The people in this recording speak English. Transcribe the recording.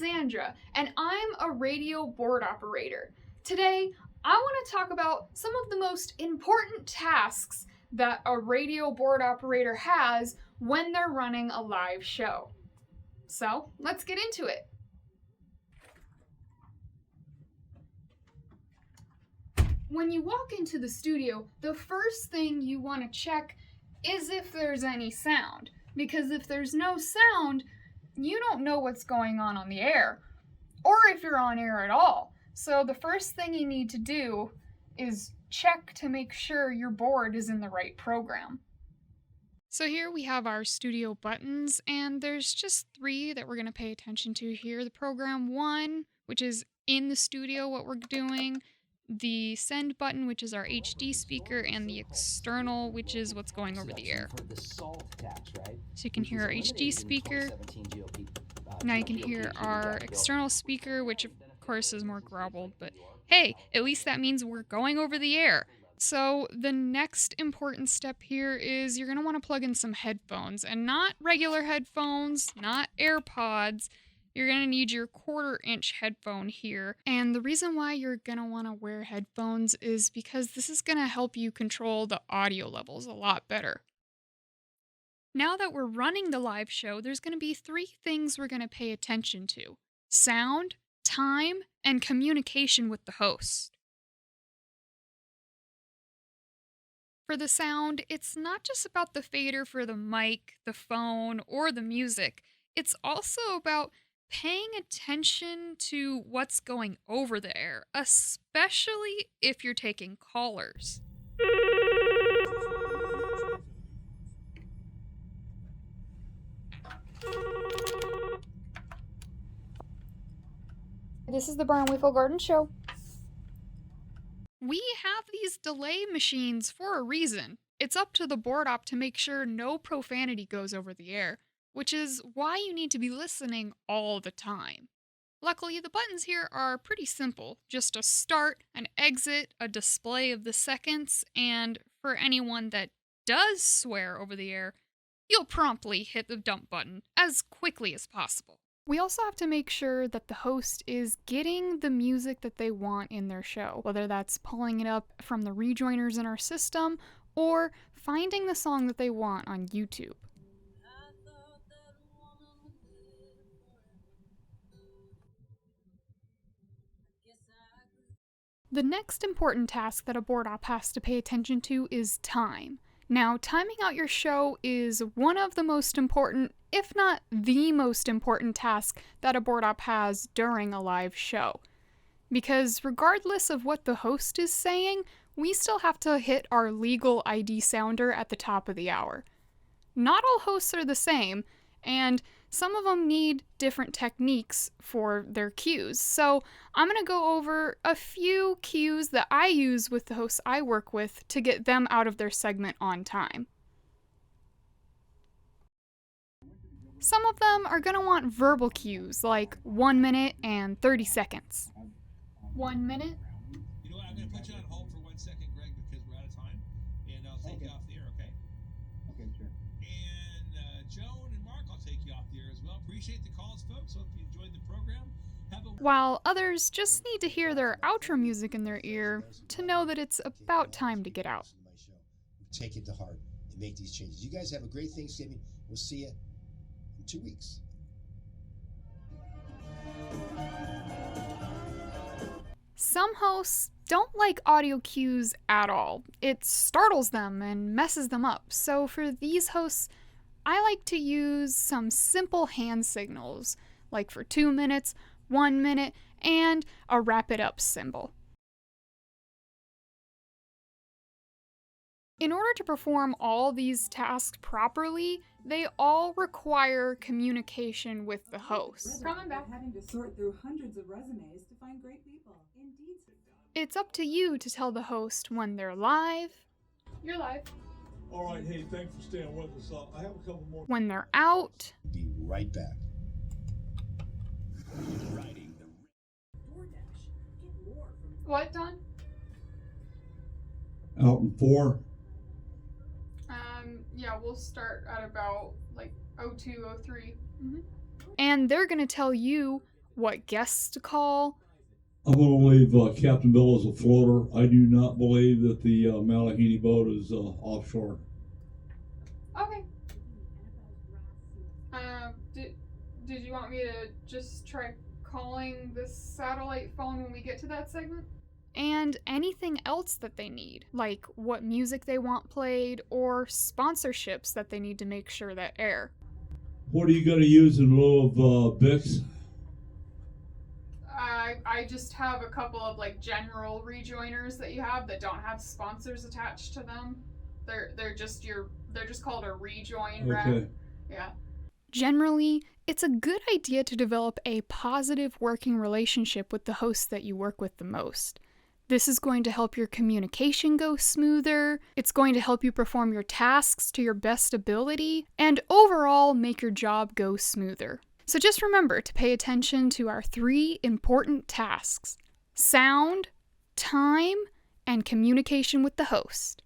Alexandra, and I'm a radio board operator. Today, I want to talk about some of the most important tasks that a radio board operator has when they're running a live show. So, let's get into it. When you walk into the studio, the first thing you want to check is if there's any sound. Because if there's no sound, you don't know what's going on the air, or if you're on air at all. So the first thing you need to do is check to make sure your board is in the right program. So here we have our studio buttons, and there's just 3 that we're going to pay attention to here. The program 1, which is in the studio what we're doing, the send button, which is our HD speaker, and the external, which is what's going over the air. So you can hear our HD speaker. Now you can hear our external speaker, which of course is more garbled, but hey, at least that means we're going over the air. So the next important step here is you're going to want to plug in some headphones, and not regular headphones, not AirPods. You're going to need your 1/4-inch headphone here. And the reason why you're going to want to wear headphones is because this is going to help you control the audio levels a lot better. Now that we're running the live show, there's going to be 3 things we're going to pay attention to: sound, time, and communication with the host. For the sound, it's not just about the fader for the mic, the phone, or the music. It's also about paying attention to what's going over the air, especially if you're taking callers. This is the Brian Weefel Garden Show. We have these delay machines for a reason. It's up to the board op to make sure no profanity goes over the air, which is why you need to be listening all the time. Luckily, the buttons here are pretty simple. Just a start, an exit, a display of the seconds, and for anyone that does swear over the air, you'll promptly hit the dump button as quickly as possible. We also have to make sure that the host is getting the music that they want in their show, whether that's pulling it up from the rejoiners in our system or finding the song that they want on YouTube. The next important task that a board op has to pay attention to is time. Now, timing out your show is one of the most important, if not the most important task that a board op has during a live show. Because regardless of what the host is saying, we still have to hit our legal ID sounder at the top of the hour. Not all hosts are the same, and some of them need different techniques for their cues. So I'm going to go over a few cues that I use with the hosts I work with to get them out of their segment on time. Some of them are going to want verbal cues, like 1 minute and 30 seconds. 1 minute. You know what, I'm going to put you on hold for 1 second, Greg, because we're out of time, and I'll take you off the air, okay? Okay, sure. And Joan and Mark, I'll take you off the air as well. Appreciate the calls, folks. Hope you enjoyed the program. While others just need to hear their outro music in their ear to know that it's about time to get out. Take it to heart and make these changes. You guys have a great Thanksgiving. We'll see you in 2 weeks. Some hosts don't like audio cues at all. It startles them and messes them up. So for these hosts, I like to use some simple hand signals, like for 2 minutes, 1 minute, and a wrap it up symbol. In order to perform all these tasks properly, they all require communication with the host. Coming back, having to sort through hundreds of resumes to find great people. Indeed. It's up to you to tell the host when they're live. You're live. All right, hey, thanks for staying with us. I have a couple more. When they're out. Be right back. What, Don? Out in 4. Yeah, we'll start at about like 02, 03. And they're gonna tell you what guests to call. I'm going to leave Captain Bill as a floater. I do not believe that the Malahini boat is offshore. Okay. Did you want me to just try calling this satellite phone when we get to that segment? And anything else that they need, like what music they want played or sponsorships that they need to make sure that air. What are you going to use in lieu of Bix? I just have a couple of like general rejoiners that you have that don't have sponsors attached to them. They're just called a rejoin rack. Okay. Yeah. Generally, it's a good idea to develop a positive working relationship with the hosts that you work with the most. This is going to help your communication go smoother, it's going to help you perform your tasks to your best ability, and overall make your job go smoother. So just remember to pay attention to our 3 important tasks: sound, time, and communication with the host.